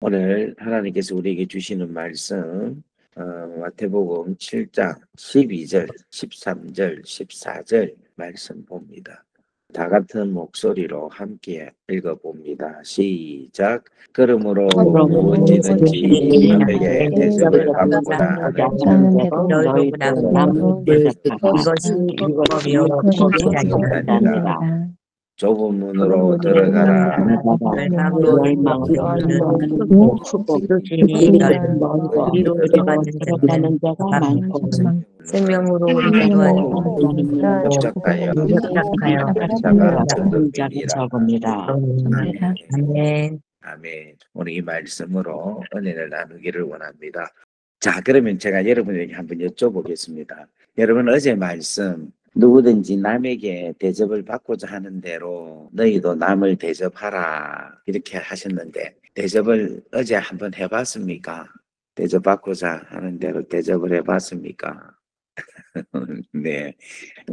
오늘 하나님께서 우리에게 주시는 말씀 마태복음 7장 12절, 13절, 14절 말씀 봅니다. 다 같은 목소리로 함께 읽어봅니다. 시작. 그러므로 무엇이든지 남에게 대접을 받고자 하는 너희도 남을 대접하라. 이것이 율법이요 법이 법이니라. 아니라 좁은 문으로 들어가라. 멸망으로 이르는 축복도 주니 넓은 길이로 들어가는 자가 많고 생명으로 우리가 착하여 자가 적음이라. 아멘. 아멘. 오늘 이 말씀으로 은혜를 나누기를 원합니다. 자, 그러면 제가 여러분에게 한번 여쭤보겠습니다. 여러분 어제 말씀 누구든지 남에게 대접을 받고자 하는 대로 너희도 남을 대접하라 이렇게 하셨는데 대접을 어제 한번 해봤습니까? 대접받고자 하는 대로 대접을 해봤습니까? 네,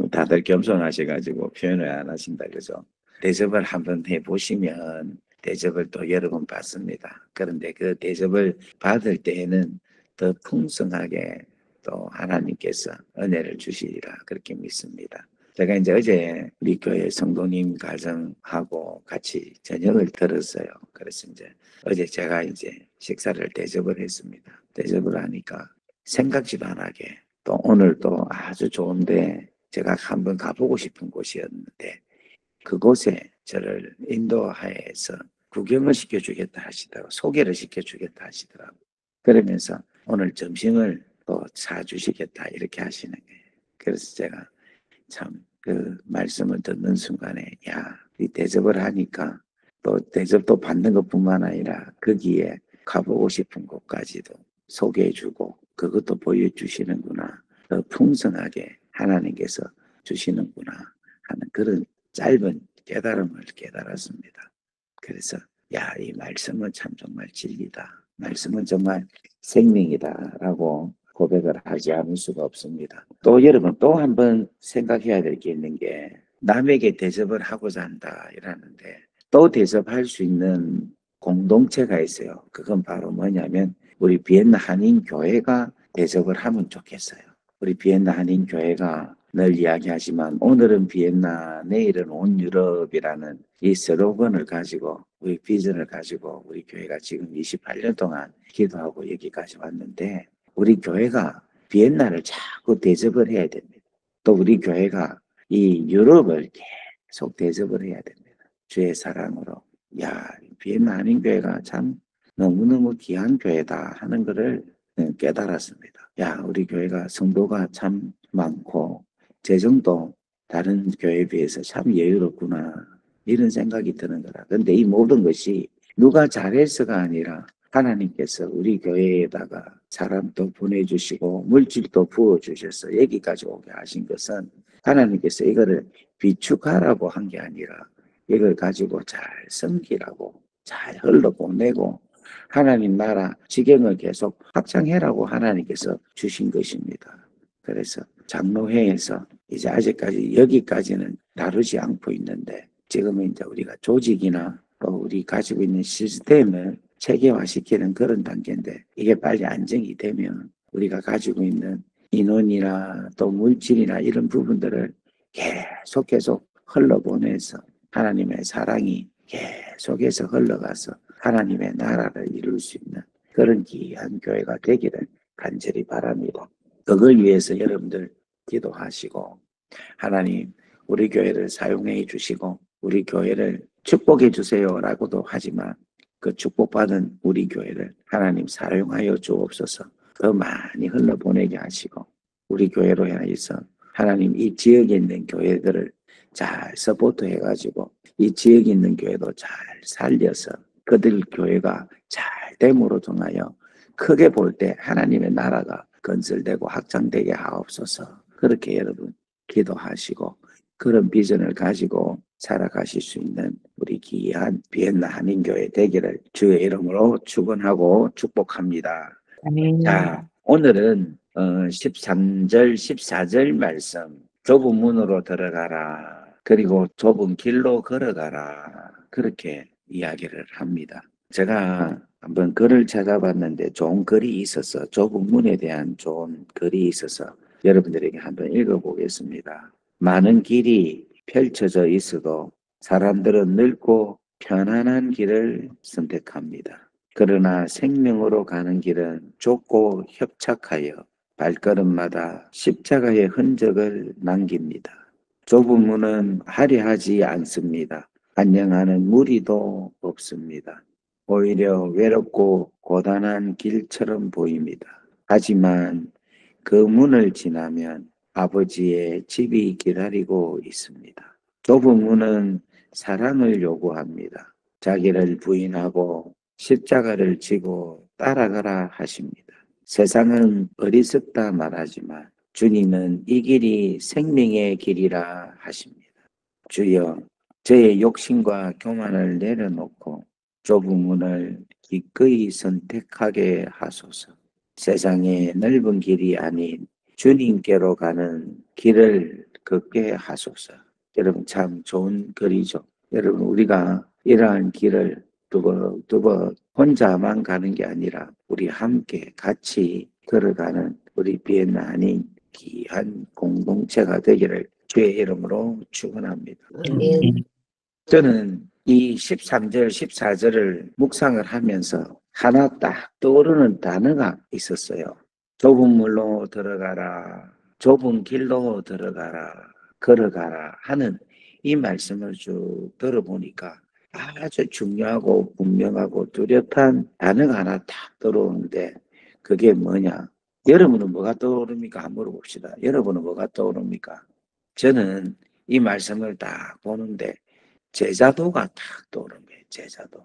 다들 겸손하셔가지고 표현을 안 하신다 그죠? 대접을 한번 해보시면 대접을 또 여러 번 받습니다. 그런데 그 대접을 받을 때에는 더 풍성하게 또 하나님께서 은혜를 주시리라 그렇게 믿습니다. 제가 이제 어제 우리 교회 성도님 가정하고 같이 저녁을 들었어요. 그래서 이제 어제 제가 이제 식사를 대접을 했습니다. 대접을 하니까 생각지도 않게 또 오늘 또 아주 좋은데 제가 한번 가보고 싶은 곳이었는데 그곳에 저를 인도하여서 구경을 시켜주겠다 하시더라고요. 소개를 시켜주겠다 하시더라고요. 그러면서 오늘 점심을 또 사주시겠다 이렇게 하시는 거예요. 그래서 제가 참 그 말씀을 듣는 순간에 이 대접을 하니까 또 대접도 받는 것뿐만 아니라 거기에 가보고 싶은 곳까지도 소개해주고 그것도 보여주시는구나. 더 풍성하게 하나님께서 주시는구나 하는 그런 짧은 깨달음을 깨달았습니다. 그래서 이 말씀은 참 정말 진리다. 말씀은 정말 생명이다라고 고백을 하지 않을 수가 없습니다. 또 여러분 또 한번 생각해야 될 게 있는 게 남에게 대접을 하고자 한다 이라는데 또 대접할 수 있는 공동체가 있어요. 그건 바로 뭐냐면 우리 비엔나 한인교회가 대접을 하면 좋겠어요. 우리 비엔나 한인교회가 늘 이야기하지만 오늘은 비엔나 내일은 온 유럽이라는 이 슬로건을 가지고 우리 비전을 가지고 우리 교회가 지금 28년 동안 기도하고 여기까지 왔는데 우리 교회가 비엔나를 자꾸 대접을 해야 됩니다. 또 우리 교회가 이 유럽을 계속 대접을 해야 됩니다. 주의 사랑으로 비엔나 한인교회가 참 너무너무 귀한 교회다 하는 것을 깨달았습니다. 우리 교회가 성도가 참 많고 재정도 다른 교회에 비해서 참 여유롭구나 이런 생각이 드는 거라. 그런데 이 모든 것이 누가 잘해서가 아니라 하나님께서 우리 교회에다가 사람도 보내주시고 물질도 부어주셔서 여기까지 오게 하신 것은 하나님께서 이거를 비축하라고 한 게 아니라 이걸 가지고 잘 섬기라고 잘 흘러보내고 하나님 나라 지경을 계속 확장해라고 하나님께서 주신 것입니다. 그래서 장로회에서 이제 아직까지 여기까지는 다루지 않고 있는데 지금은 이제 우리가 조직이나 또 우리 가지고 있는 시스템을 체계화시키는 그런 단계인데 이게 빨리 안정이 되면 우리가 가지고 있는 인원이나 또 물질이나 이런 부분들을 계속 흘러보내서 하나님의 사랑이 계속해서 흘러가서 하나님의 나라를 이룰 수 있는 그런 귀한 교회가 되기를 간절히 바랍니다. 그걸 위해서 여러분들 기도하시고 하나님 우리 교회를 사용해 주시고 우리 교회를 축복해 주세요라고도 하지만 그 축복받은 우리 교회를 하나님 사용하여 주옵소서. 더 많이 흘러보내게 하시고 우리 교회로 하여서 하나님 이 지역에 있는 교회들을 잘 서포트 해가지고 이 지역에 있는 교회도 잘 살려서 그들 교회가 잘 됨으로 통하여 크게 볼 때 하나님의 나라가 건설되고 확장되게 하옵소서. 그렇게 여러분 기도하시고 그런 비전을 가지고 살아가실 수 있는 우리 귀한 비엔나 한인교회 되기를 주의 이름으로 축원하고 축복합니다. 아멘. 자, 오늘은 13절 14절 말씀 좁은 문으로 들어가라 그리고 좁은 길로 걸어가라 그렇게 이야기를 합니다. 제가 한번 글을 찾아봤는데 좋은 글이 있어서 좁은 문에 대한 좋은 글이 있어서 여러분들에게 한번 읽어보겠습니다. 많은 길이 펼쳐져 있어도 사람들은 넓고 편안한 길을 선택합니다. 그러나 생명으로 가는 길은 좁고 협착하여 발걸음마다 십자가의 흔적을 남깁니다. 좁은 문은 화려하지 않습니다. 안녕하는 무리도 없습니다. 오히려 외롭고 고단한 길처럼 보입니다. 하지만 그 문을 지나면 아버지의 집이 기다리고 있습니다. 좁은 문은 사랑을 요구합니다. 자기를 부인하고 십자가를 지고 따라가라 하십니다. 세상은 어리석다 말하지만 주님은 이 길이 생명의 길이라 하십니다. 주여, 저의 욕심과 교만을 내려놓고 좁은 문을 기꺼이 선택하게 하소서. 세상의 넓은 길이 아닌 주님께로 가는 길을 걷게 하소서. 여러분 참 좋은 글이죠. 여러분 우리가 이러한 길을 두벅두벅 혼자만 가는 게 아니라 우리 함께 같이 걸어가는 우리 비엔나 아닌 귀한 공동체가 되기를 주의 이름으로 축원합니다. 저는 이 13절, 14절을 묵상을 하면서 하나 딱 떠오르는 단어가 있었어요. 좁은 물로 들어가라, 좁은 길로 들어가라, 걸어가라 하는 이 말씀을 쭉 들어보니까 아주 중요하고 분명하고 뚜렷한 단어가 하나 딱 들어오는데 그게 뭐냐? 여러분은 뭐가 떠오릅니까? 한번 물어봅시다. 여러분은 뭐가 떠오릅니까? 저는 이 말씀을 딱 보는데 제자도가 탁 떠오른 거예요. 제자도.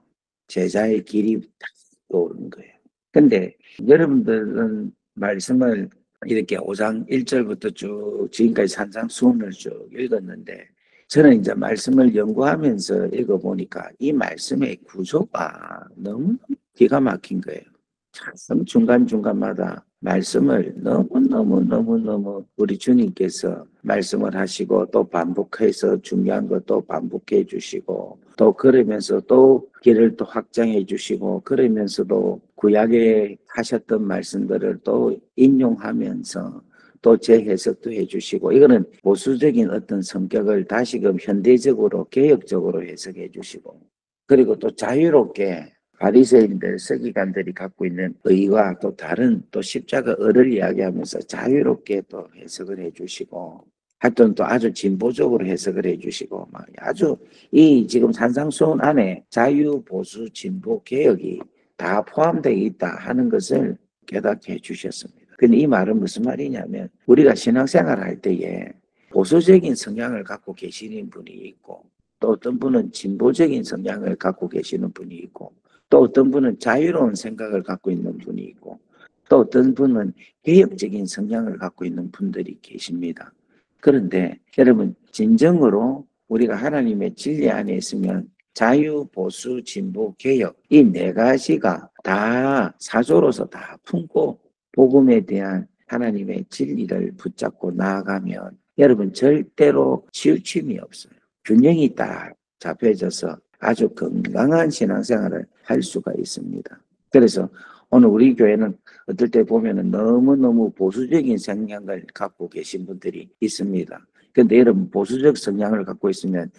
제자의 길이 탁 떠오른 거예요. 근데 여러분들은 말씀을 이렇게 5장 1절부터 쭉 지금까지 산상수훈을 쭉 읽었는데 저는 이제 말씀을 연구하면서 읽어보니까 이 말씀의 구조가 너무 기가 막힌 거예요. 참 중간중간마다 말씀을 너무너무 우리 주님께서 말씀을 하시고 또 반복해서 중요한 것도 반복해 주시고 또 그러면서 또 길을 또 확장해 주시고 그러면서도 구약에 하셨던 말씀들을 또 인용하면서 또 재해석도 해주시고 이거는 보수적인 어떤 성격을 다시금 현대적으로 개혁적으로 해석해 주시고 그리고 또 자유롭게 바리새인들 서기관들이 갖고 있는 의와 또 다른 또 십자가 의를 이야기하면서 자유롭게 또 해석을 해주시고 하여튼 또 아주 진보적으로 해석을 해주시고 막 아주 이 지금 산상수훈 안에 자유 보수 진보 개혁이 다 포함되어 있다 하는 것을 깨닫게 해주셨습니다. 근데 이 말은 무슨 말이냐면 우리가 신앙생활 할 때에 보수적인 성향을 갖고 계시는 분이 있고 또 어떤 분은 진보적인 성향을 갖고 계시는 분이 있고 또 어떤 분은 자유로운 생각을 갖고 있는 분이 있고 또 어떤 분은 개혁적인 성향을 갖고 있는 분들이 계십니다. 그런데 여러분 진정으로 우리가 하나님의 진리 안에 있으면 자유, 보수, 진보, 개혁 이 네 가지가 다 사조로서 다 품고 복음에 대한 하나님의 진리를 붙잡고 나아가면 여러분 절대로 치우침이 없어요. 균형이 딱 잡혀져서 아주 건강한 신앙생활을 할 수가 있습니다. 그래서 오늘 우리 교회는 어떨 때 보면은 너무너무 보수적인 성향을 갖고 계신 분들이 있습니다. 근데 여러분 보수적 성향을 갖고 있으면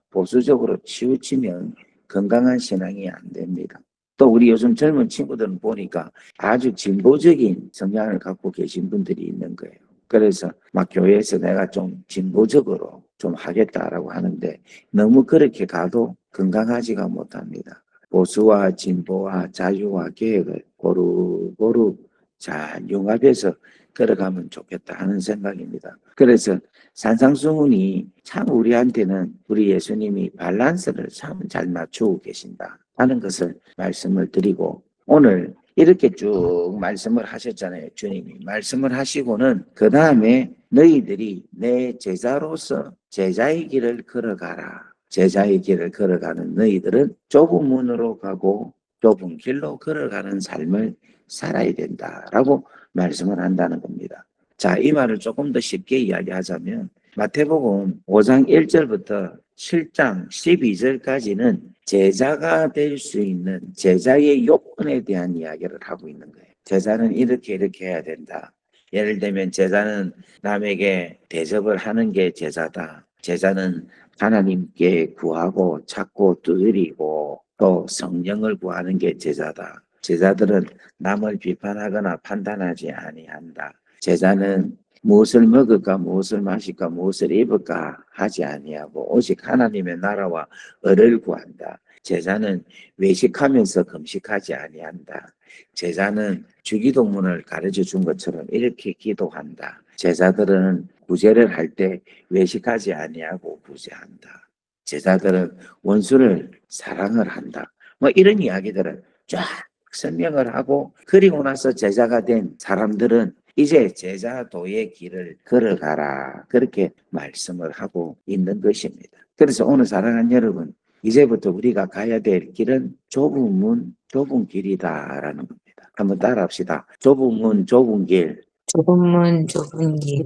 보수적으로 치우치면 건강한 신앙이 안 됩니다. 또 우리 요즘 젊은 친구들은 보니까 아주 진보적인 성향을 갖고 계신 분들이 있는 거예요. 그래서 막 교회에서 내가 좀 진보적으로 좀 하겠다라고 하는데 너무 그렇게 가도 건강하지가 못합니다. 보수와 진보와 자유와 개혁을 고루고루 잘 융합해서 걸어가면 좋겠다 하는 생각입니다. 그래서 산상수훈이 참 우리한테는 우리 예수님이 밸런스를 참 잘 맞추고 계신다 하는 것을 말씀을 드리고 오늘 이렇게 쭉 말씀을 하셨잖아요. 주님이 말씀을 하시고는 그 다음에 너희들이 내 제자로서 제자의 길을 걸어가라. 제자의 길을 걸어가는 너희들은 좁은 문으로 가고 좁은 길로 걸어가는 삶을 살아야 된다라고 말씀을 한다는 겁니다. 자, 이 말을 조금 더 쉽게 이야기하자면 마태복음 5장 1절부터 7장 12절까지는 제자가 될 수 있는 제자의 요건에 대한 이야기를 하고 있는 거예요. 제자는 이렇게 해야 된다. 예를 들면 제자는 남에게 대접을 하는 게 제자다. 제자는 하나님께 구하고 찾고 두드리고 또 성령을 구하는 게 제자다. 제자들은 남을 비판하거나 판단하지 아니한다. 제자는 무엇을 먹을까, 무엇을 마실까, 무엇을 입을까 하지 아니하고 오직 하나님의 나라와 을을 구한다. 제자는 외식하면서 금식하지 아니한다. 제자는 주기도문을 가르쳐 준 것처럼 이렇게 기도한다. 제자들은 구제를 할 때 외식하지 아니하고 구제한다. 제자들은 원수를 사랑을 한다. 뭐 이런 이야기들을 쫙 설명을 하고, 그리고 나서 제자가 된 사람들은 이제 제자도의 길을 걸어가라, 그렇게 말씀을 하고 있는 것입니다. 그래서 오늘 사랑하는 여러분, 이제부터 우리가 가야 될 길은 좁은 문, 좁은 길이다라는 겁니다. 한번 따라합시다. 좁은 문, 좁은 길. 좁은 문, 좁은 길.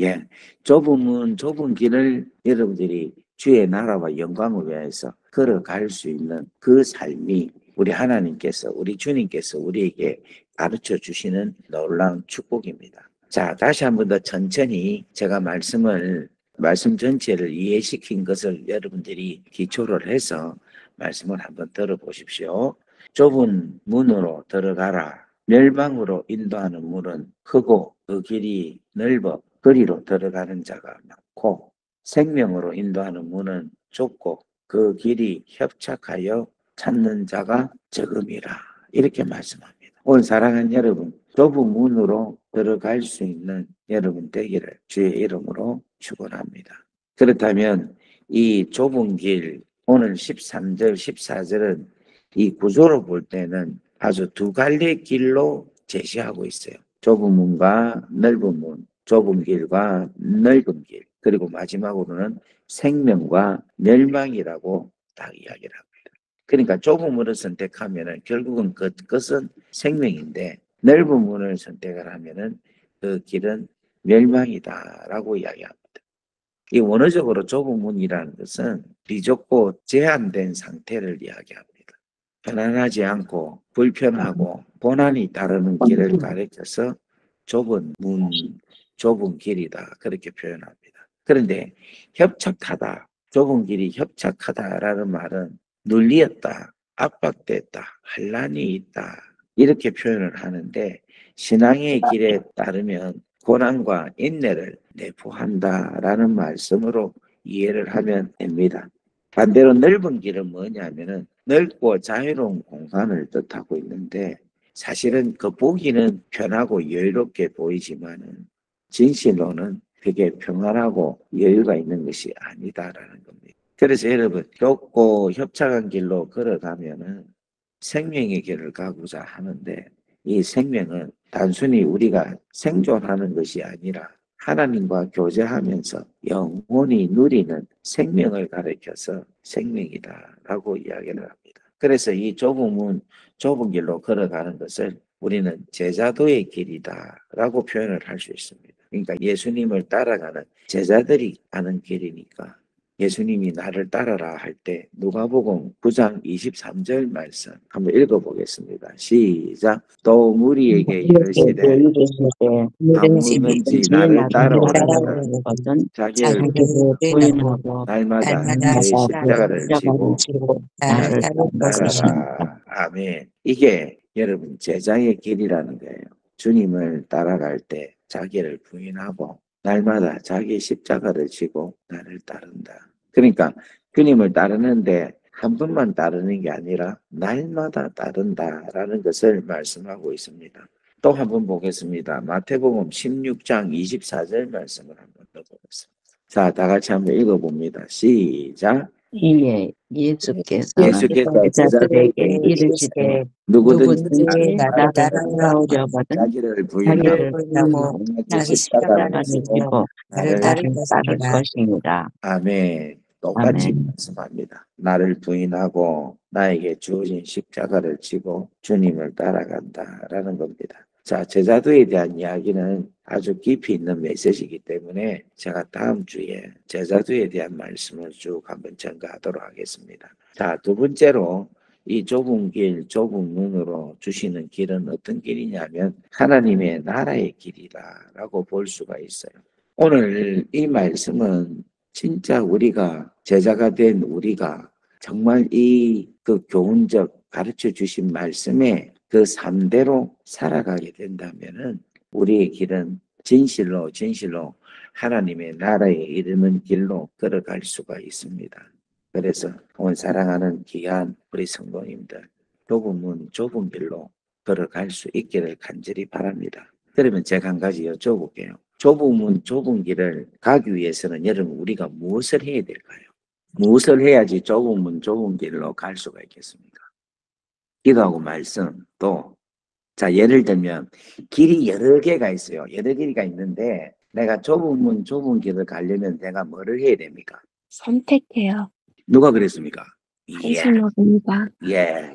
예, 좁은 문, 좁은 길을 여러분들이 주의 나라와 영광을 위해서 걸어갈 수 있는 그 삶이 우리 하나님께서, 우리 주님께서 우리에게 가르쳐 주시는 놀라운 축복입니다. 자, 다시 한 번 더 천천히 제가 말씀 전체를 이해시킨 것을 여러분들이 기초를 해서 말씀을 한번 들어보십시오. 좁은 문으로 들어가라. 멸망으로 인도하는 문은 크고 그 길이 넓어 거리로 들어가는 자가 많고, 생명으로 인도하는 문은 좁고 그 길이 협착하여 찾는 자가 적음이라. 이렇게 말씀합니다. 오늘 사랑하는 여러분, 좁은 문으로 들어갈 수 있는 여러분 되기를 주의 이름으로 축원합니다. 그렇다면 이 좁은 길, 오늘 13절, 14절은 이 구조로 볼 때는 아주 두 갈래의 길로 제시하고 있어요. 좁은 문과 넓은 문, 좁은 길과 넓은 길, 그리고 마지막으로는 생명과 멸망이라고 딱 이야기를 합니다. 그러니까 좁은 문을 선택하면은 결국은 그것은 생명인데, 넓은 문을 선택을 하면은 그 길은 멸망이다라고 이야기합니다. 이 원어적으로 좁은 문이라는 것은 비좁고 제한된 상태를 이야기합니다. 편안하지 않고 불편하고 고난이 따르는 길을 가리켜서 좁은 문, 좁은 길이다, 그렇게 표현합니다. 그런데 협착하다, 좁은 길이 협착하다라는 말은 눌리었다, 압박됐다, 환란이 있다, 이렇게 표현을 하는데, 신앙의 길에 따르면 고난과 인내를 내포한다라는 말씀으로 이해를 하면 됩니다. 반대로 넓은 길은 뭐냐면은 넓고 자유로운 공간을 뜻하고 있는데, 사실은 그 보기는 편하고 여유롭게 보이지만은 진실로는 그게 평안하고 여유가 있는 것이 아니다라는 겁니다. 그래서 여러분, 좁고 협착한 길로 걸어가면은 생명의 길을 가고자 하는데, 이 생명은 단순히 우리가 생존하는 것이 아니라 하나님과 교제하면서 영원히 누리는 생명을 가리켜서 생명이다라고 이야기를 합니다. 그래서 이 좁은 문, 좁은 길로 걸어가는 것을 우리는 제자도의 길이다라고 표현을 할 수 있습니다. 그러니까 예수님을 따라가는 제자들이 가는 길이니까, 예수님이 나를 따라라 할 때 누가복음 9장 23절 말씀 한번 읽어보겠습니다. 시작. 또 무리에게 이르시되 아무든지 나를 따라오려는 자기를 부인하고 날마다 날마다 내 십자가를 지고 나를 따를 것이다. 따라라. 아멘. 이게 여러분 제자의 길이라는 거예요. 주님을 따라갈 때 자기를 부인하고 날마다 자기 십자가를 지고 나를 따른다. 그러니까 주님을 따르는데 한 번만 따르는 게 아니라 날마다 따른다라는 것을 말씀하고 있습니다. 또 한 번 보겠습니다. 마태복음 16장 24절 말씀을 한번 더 보겠습니다. 자, 다 같이 한번 읽어봅니다. 시작. 이에 예수께서 제자들에게 이르시되 누구든지 나를 따라오려거든 자기를 자기를 부인하고 자기 십자가를 십자가를 지고 지고 나를 따를 따를 것입니다. 아멘. 똑같이 아멘. 말씀합니다. 나를 부인하고 나에게 주어진 십자가를 지고 주님을 따라간다라는 겁니다. 자, 제자도에 대한 이야기는 아주 깊이 있는 메시지이기 때문에 제가 다음 주에 제자도에 대한 말씀을 쭉 한번 전가하도록 하겠습니다. 자, 두 번째로 이 좁은 길, 좁은 문으로 주시는 길은 어떤 길이냐면 하나님의 나라의 길이다라고 볼 수가 있어요. 오늘 이 말씀은 진짜 우리가 제자가 된 우리가 정말 이 그 교훈적 가르쳐 주신 말씀에 그 삶대로 살아가게 된다면은 우리의 길은 진실로 하나님의 나라에 이르는 길로 걸어갈 수가 있습니다. 그래서 오늘 사랑하는 귀한 우리 성도님들, 좁은 문, 좁은 길로 걸어갈 수 있기를 간절히 바랍니다. 그러면 제가 한 가지 여쭤볼게요. 좁은 문, 좁은 길을 가기 위해서는 여러분 우리가 무엇을 해야 될까요? 무엇을 해야지 좁은 문, 좁은 길로 갈 수가 있겠습니까? 기도하고 말씀 또 자, 예를 들면 길이 여러 개가 있어요. 여러 길이가 있는데 내가 좁은 문, 좁은 길을 가려면 내가 뭐를 해야 됩니까? 선택해요. 누가 그랬습니까? 한신호입니다. 예.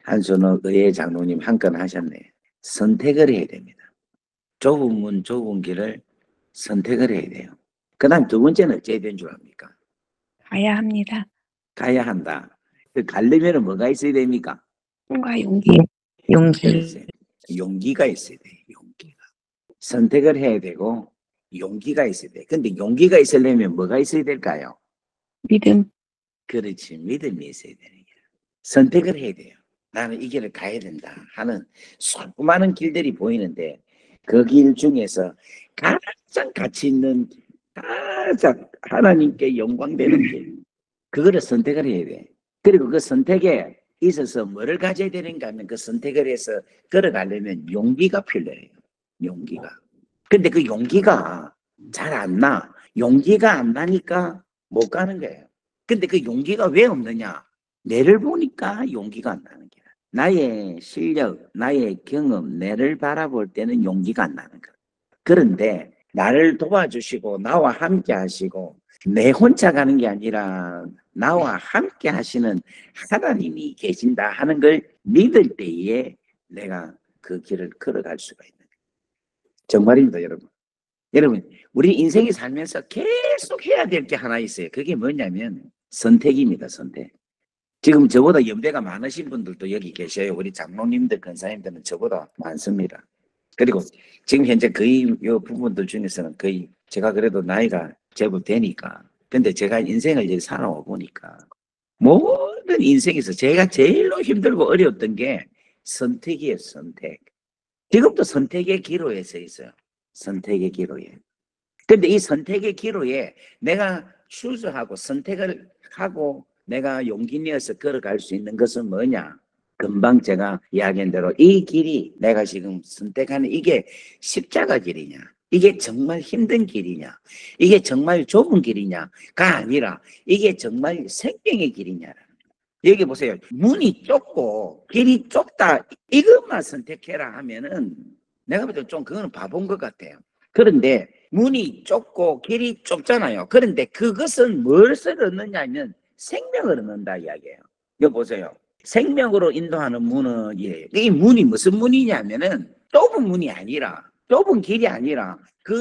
한순호 의회 장로님 한 건 하셨네. 선택을 해야 됩니다. 좁은 문, 좁은 길을 선택을 해야 돼요. 그 다음 두 번째는 어찌해야 되는 줄 압니까? 가야 합니다. 가야 한다. 그 가려면 뭐가 있어야 됩니까? 꿈과 용기. 용기. 용기가 있어야 돼. 용기가. 선택을 해야 되고 용기가 있어야 돼. 근데 용기가 있으려면 뭐가 있어야 될까요? 믿음. 그렇지. 믿음이 있어야 되는 거야. 선택을 해야 돼요. 나는 이 길을 가야 된다 하는 수많은 길들이 보이는데 그 길 중에서 가장 가치 있는 가장 하나님께 영광되는 길 그거를 선택을 해야 돼. 그리고 그 선택에 있어서 뭐를 가져야 되는가 하면 그 선택을 해서 걸어가려면 용기가 필요해요. 용기가. 근데 그 용기가 잘 안 나. 용기가 안 나니까 못 가는 거예요. 근데 그 용기가 왜 없느냐? 내를 보니까 용기가 안 나는 거야. 나의 실력, 나의 경험, 내를 바라볼 때는 용기가 안 나는 거야. 그런데 나를 도와주시고 나와 함께 하시고 내 혼자 가는 게 아니라 나와 함께 하시는 하나님이 계신다 하는 걸 믿을 때에 내가 그 길을 걸어갈 수가 있는 거예요. 정말입니다, 여러분. 여러분, 우리 인생이 살면서 계속 해야 될 게 하나 있어요. 그게 뭐냐면 선택입니다, 선택. 지금 저보다 연배가 많으신 분들도 여기 계셔요. 우리 장로님들, 권사님들은 저보다 많습니다. 그리고 지금 현재 거의 이 부분들 중에서는 거의 제가 그래도 나이가 제법 되니까 근데 제가 인생을 이제 살아와 보니까 모든 인생에서 제가 제일로 힘들고 어려웠던 게 선택이에요. 선택. 지금도 선택의 기로에 서 있어요. 선택의 기로에. 근데 이 선택의 기로에 내가 추수하고 선택을 하고 내가 용기 내어서 걸어갈 수 있는 것은 뭐냐? 금방 제가 이야기한 대로 이 길이 내가 지금 선택하는 이게 십자가 길이냐? 이게 정말 힘든 길이냐? 이게 정말 좁은 길이냐가 아니라 이게 정말 생명의 길이냐? 여기 보세요. 문이 좁고 길이 좁다 이것만 선택해라 하면은 내가 볼 때 좀 그거는 바본 것 같아요. 그런데 문이 좁고 길이 좁잖아요. 그런데 그것은 무엇을 얻느냐 하면 생명을 얻는다 이야기예요. 여기 보세요. 생명으로 인도하는 문은 이 문이 무슨 문이냐면은 좁은 문이 아니라 좁은 길이 아니라 그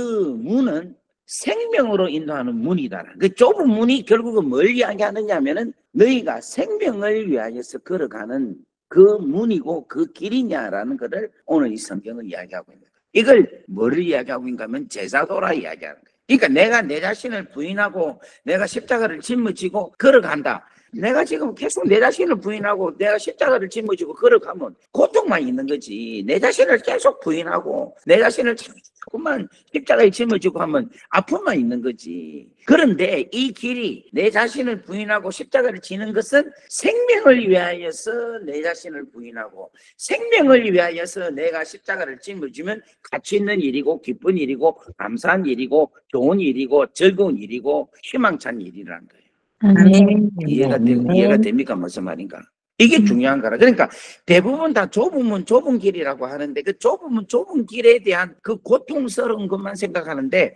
문은 생명으로 인도하는 문이다. 그 좁은 문이 결국은 뭘 이야기하느냐면은 너희가 생명을 위하여서 걸어가는 그 문이고 그 길이냐라는 것을 오늘 이 성경은 이야기하고 있는 거예요. 이걸 뭐를 이야기하고 있는가 하면 제자도라 이야기하는 거예요. 그러니까 내가 내 자신을 부인하고 내가 십자가를 짊어지고 걸어간다. 내가 지금 계속 내 자신을 부인하고 내가 십자가를 짊어지고 걸어가면 고통만 있는 거지. 내 자신을 계속 부인하고 내 자신을 자꾸만 십자가에 짊어지고 하면 아픔만 있는 거지. 그런데 이 길이 내 자신을 부인하고 십자가를 지는 것은 생명을 위하여서 내 자신을 부인하고 생명을 위하여서 내가 십자가를 짊어지면 가치 있는 일이고 기쁜 일이고 감사한 일이고 좋은 일이고 즐거운 일이고 희망찬 일이라는 거예요. 아멘. 이해가 됩니까? 무슨 말인가? 이게 중요한 거라. 그러니까 대부분 다 좁은 문, 좁은 길이라고 하는데 그 좁은 문, 좁은 길에 대한 그 고통스러운 것만 생각하는데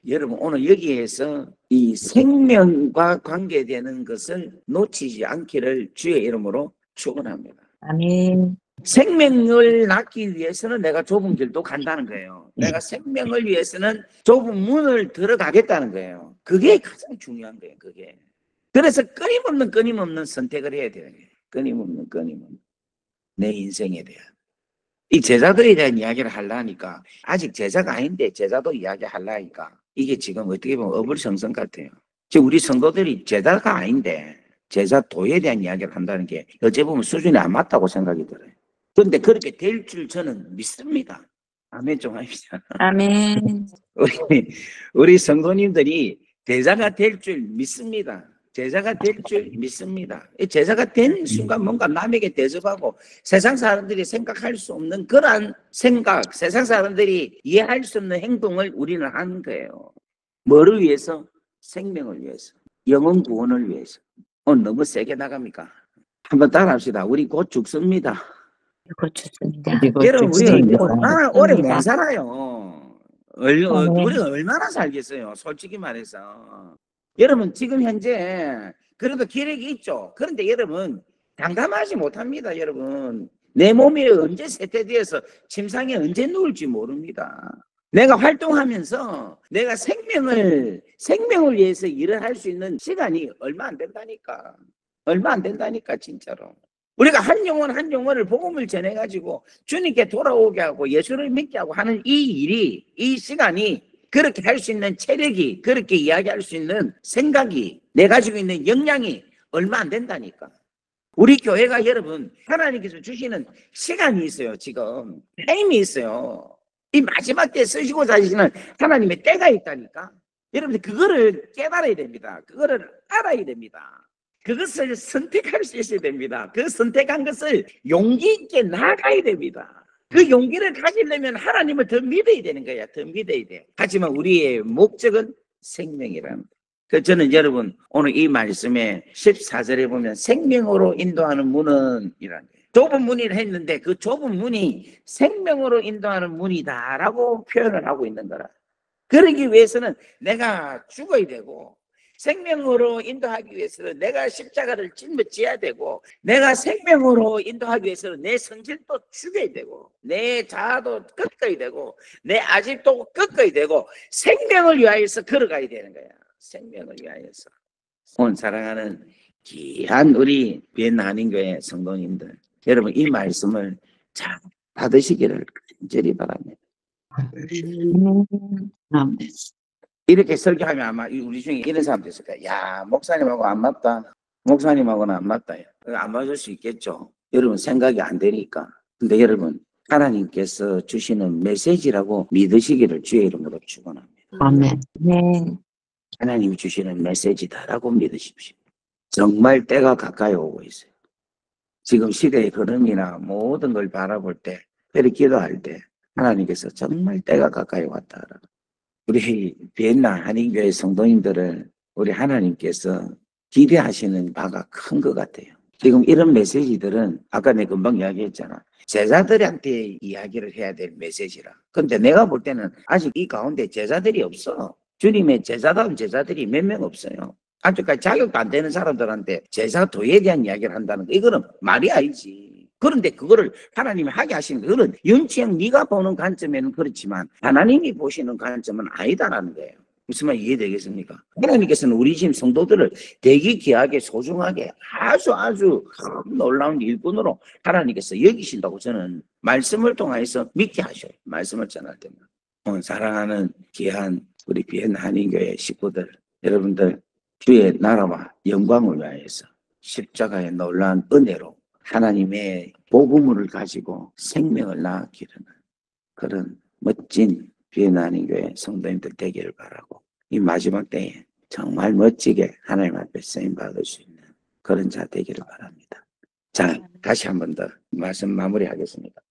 여러분 오늘 여기에서 이 생명과 관계되는 것을 놓치지 않기를 주의 이름으로 축원합니다. 아멘. 생명을 낳기 위해서는 내가 좁은 길도 간다는 거예요. 내가 생명을 위해서는 좁은 문을 들어가겠다는 거예요. 그게 가장 중요한 거예요. 그게. 그래서 끊임없는 선택을 해야 돼요. 끊임없는 내 인생에 대한. 이 제자들에 대한 이야기를 하려니까 아직 제자가 아닌데 제자도 이야기하려니까 이게 지금 어떻게 보면 어불성성 같아요. 지금 우리 성도들이 제자가 아닌데 제자도에 대한 이야기를 한다는 게 어찌 보면 수준이 안 맞다고 생각이 들어요. 그런데 그렇게 될 줄 저는 믿습니다. 아멘 좀 합시다. 아멘. 우리 성도님들이 제자가 될 줄 믿습니다. 제자가 될 줄 믿습니다. 제자가 된 순간 뭔가 남에게 대접하고 세상 사람들이 생각할 수 없는 그러한 생각, 세상 사람들이 이해할 수 없는 행동을 우리는 하는 거예요. 뭐를 위해서? 생명을 위해서. 영혼 구원을 위해서. 너무 세게 나갑니까? 한번 따라합시다. 우리 곧 죽습니다. 곧 죽습니다. 여러분, 우리 죽습니다. 얼마나 오래 못 살아요. 우리가 네. 얼마나 살겠어요. 솔직히 말해서. 여러분, 지금 현재 그래도 기력이 있죠. 그런데 여러분, 장담하지 못합니다. 여러분, 내 몸이 언제 쇠퇴되어서 침상에 언제 누울지 모릅니다. 내가 활동하면서 내가 생명을 위해서 일을 할 수 있는 시간이 얼마 안 된다니까. 얼마 안 된다니까, 진짜로. 우리가 한 영혼을 복음을 전해가지고 주님께 돌아오게 하고 예수를 믿게 하고 하는 이 일이, 이 시간이 그렇게 할 수 있는 체력이, 그렇게 이야기할 수 있는 생각이, 내 가지고 있는 역량이 얼마 안 된다니까. 우리 교회가 여러분, 하나님께서 주시는 시간이 있어요, 지금. 타임이 있어요. 이 마지막 때 쓰시고 사시는 하나님의 때가 있다니까. 여러분들 그거를 깨달아야 됩니다. 그거를 알아야 됩니다. 그것을 선택할 수 있어야 됩니다. 그 선택한 것을 용기 있게 나가야 됩니다. 그 용기를 가지려면 하나님을 더 믿어야 되는 거야. 더 믿어야 돼. 하지만 우리의 목적은 생명이랍니다. 저는 여러분 오늘 이 말씀에 14절에 보면 생명으로 인도하는 문은 이라는 거예요. 좁은 문이라 했는데 그 좁은 문이 생명으로 인도하는 문이다라고 표현을 하고 있는 거라. 그러기 위해서는 내가 죽어야 되고 생명으로 인도하기 위해서는 내가 십자가를 짊어져야 되고 내가 생명으로 인도하기 위해서는 내 성질도 죽여야 되고 내 자아도 꺾어야 되고 내 아집도 꺾어야 되고 생명을 위하여서 걸어가야 되는 거야. 생명을 위하여서. 오늘 사랑하는 귀한 우리 비엔나한인교회 성도님들, 여러분 이 말씀을 잘 받으시기를 간절히 바랍니다. 아멘. 이렇게 설교하면 아마 우리 중에 이런 사람도 있을 거야. 야, 목사님하고 안 맞다. 목사님하고는 안 맞다. 안 맞을 수 있겠죠. 여러분 생각이 안 되니까. 근데 여러분 하나님께서 주시는 메시지라고 믿으시기를 주의 이름으로 축원합니다. 아멘. 네. 하나님이 주시는 메시지다라고 믿으십시오. 정말 때가 가까이 오고 있어요. 지금 시대의 흐름이나 모든 걸 바라볼 때, 특별히 기도할 때 하나님께서 정말 때가 가까이 왔다. 우리 비엔나 한인교회 성도님들을 우리 하나님께서 기대하시는 바가 큰 것 같아요. 지금 이런 메시지들은 아까 내가 금방 이야기했잖아. 제자들한테 이야기를 해야 될 메시지라. 근데 내가 볼 때는 아직 이 가운데 제자들이 없어. 주님의 제자다운 제자들이 몇 명 없어요. 아직까지 자격도 안 되는 사람들한테 제자도에 대한 이야기를 한다는 거, 이거는 말이 아니지. 그런데 그거를 하나님이 하게 하시는 거, 그거는 영치형 네가 보는 관점에는 그렇지만 하나님이 보시는 관점은 아니다라는 거예요. 무슨 말 이해되겠습니까? 하나님께서는 우리 지금 성도들을 되게 귀하게 소중하게 아주 놀라운 일꾼으로 하나님께서 여기신다고 저는 말씀을 통해서 믿게 하셔요. 말씀을 전할 때는. 오늘 사랑하는 귀한 우리 비엔나 한인교회 식구들, 여러분들 주의 나라와 영광을 위하여서 십자가의 놀라운 은혜로 하나님의 복음을 가지고 생명을 낳기르는 그런 멋진 비엔나 한인교회 성도님들 되기를 바라고, 이 마지막 때에 정말 멋지게 하나님 앞에 쓰임받을 수 있는 그런 자 되기를 바랍니다. 자, 다시 한 번 더 말씀 마무리하겠습니다.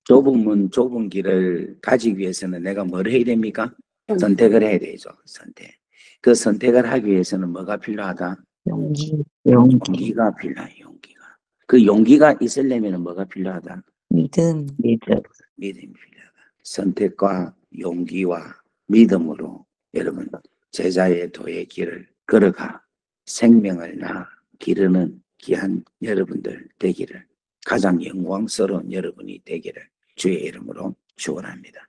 좁은 문, 좁은 길을 가지기 위해서는 내가 뭘 해야 됩니까? 선택을 해야 되죠. 선택. 그 선택을 하기 위해서는 뭐가 필요하다? 용기가 필요해요. 용기가. 그 용기가 있으려면 뭐가 필요하다? 믿음이 믿음이 필요하다. 선택과 용기와 믿음으로 여러분 제자의 도의 길을 걸어가 생명을 낳아 기르는 귀한 여러분들 되기를 가장 영광스러운 여러분이 되기를 주의 이름으로 축원합니다.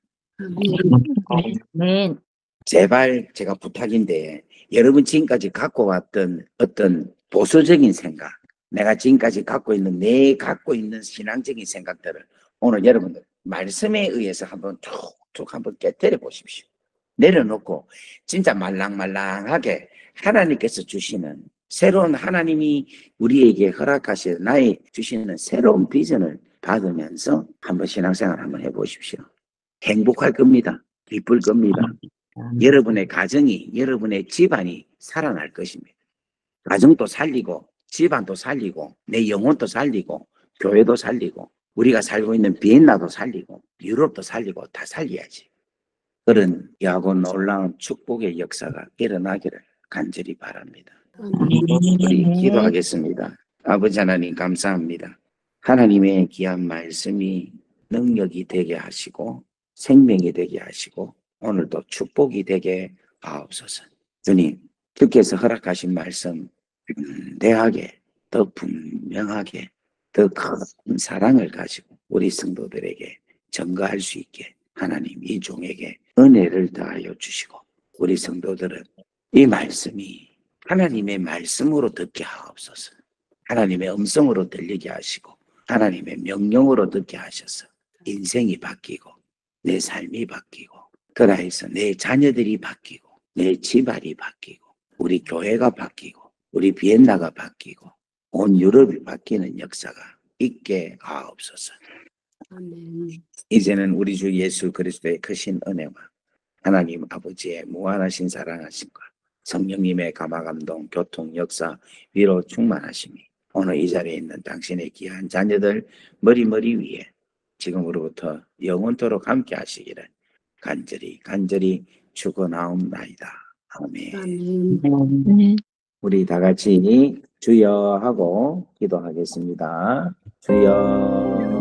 아멘. 제발 제가 부탁인데 여러분 지금까지 갖고 왔던 어떤 보수적인 생각, 내가 지금까지 갖고 있는 신앙적인 생각들을 오늘 여러분들 말씀에 의해서 한번 툭툭 한번 깨뜨려 보십시오. 내려놓고 진짜 말랑말랑하게 하나님께서 주시는 새로운, 하나님이 우리에게 허락하시는 나의 주시는 새로운 비전을 받으면서 한번 신앙생활 한번 해보십시오. 행복할 겁니다. 기쁠 겁니다. 여러분의 가정이, 여러분의 집안이 살아날 것입니다. 가정도 살리고 집안도 살리고 내 영혼도 살리고 교회도 살리고 우리가 살고 있는 비엔나도 살리고 유럽도 살리고 다 살려야지. 그런 귀하고 놀라운 축복의 역사가 일어나기를 간절히 바랍니다. 우리 기도하겠습니다. 아버지 하나님 감사합니다. 하나님의 귀한 말씀이 능력이 되게 하시고 생명이 되게 하시고 오늘도 축복이 되게 하옵소서. 주님, 주께서 허락하신 말씀 대하게 더 분명하게 더 큰 사랑을 가지고 우리 성도들에게 전가할 수 있게 하나님 이 종에게 은혜를 더하여 주시고 우리 성도들은 이 말씀이 하나님의 말씀으로 듣게 하옵소서. 하나님의 음성으로 들리게 하시고 하나님의 명령으로 듣게 하셔서 인생이 바뀌고 내 삶이 바뀌고 그라해서 내 자녀들이 바뀌고 내 집안이 바뀌고 우리 교회가 바뀌고 우리 비엔나가 바뀌고 온 유럽이 바뀌는 역사가 있게 하옵소서. 아멘. 이제는 우리 주 예수 그리스도의 크신 은혜와 하나님 아버지의 무한하신 사랑하심과 성령님의 감화감동 교통 역사 위로 충만하심이 오늘 이 자리에 있는 당신의 귀한 자녀들 머리 위에 지금으로부터 영원토록 함께 하시기를 간절히 축원하옵나이다. 아멘. 아멘. 우리 다 같이 주여 하고 기도하겠습니다. 주여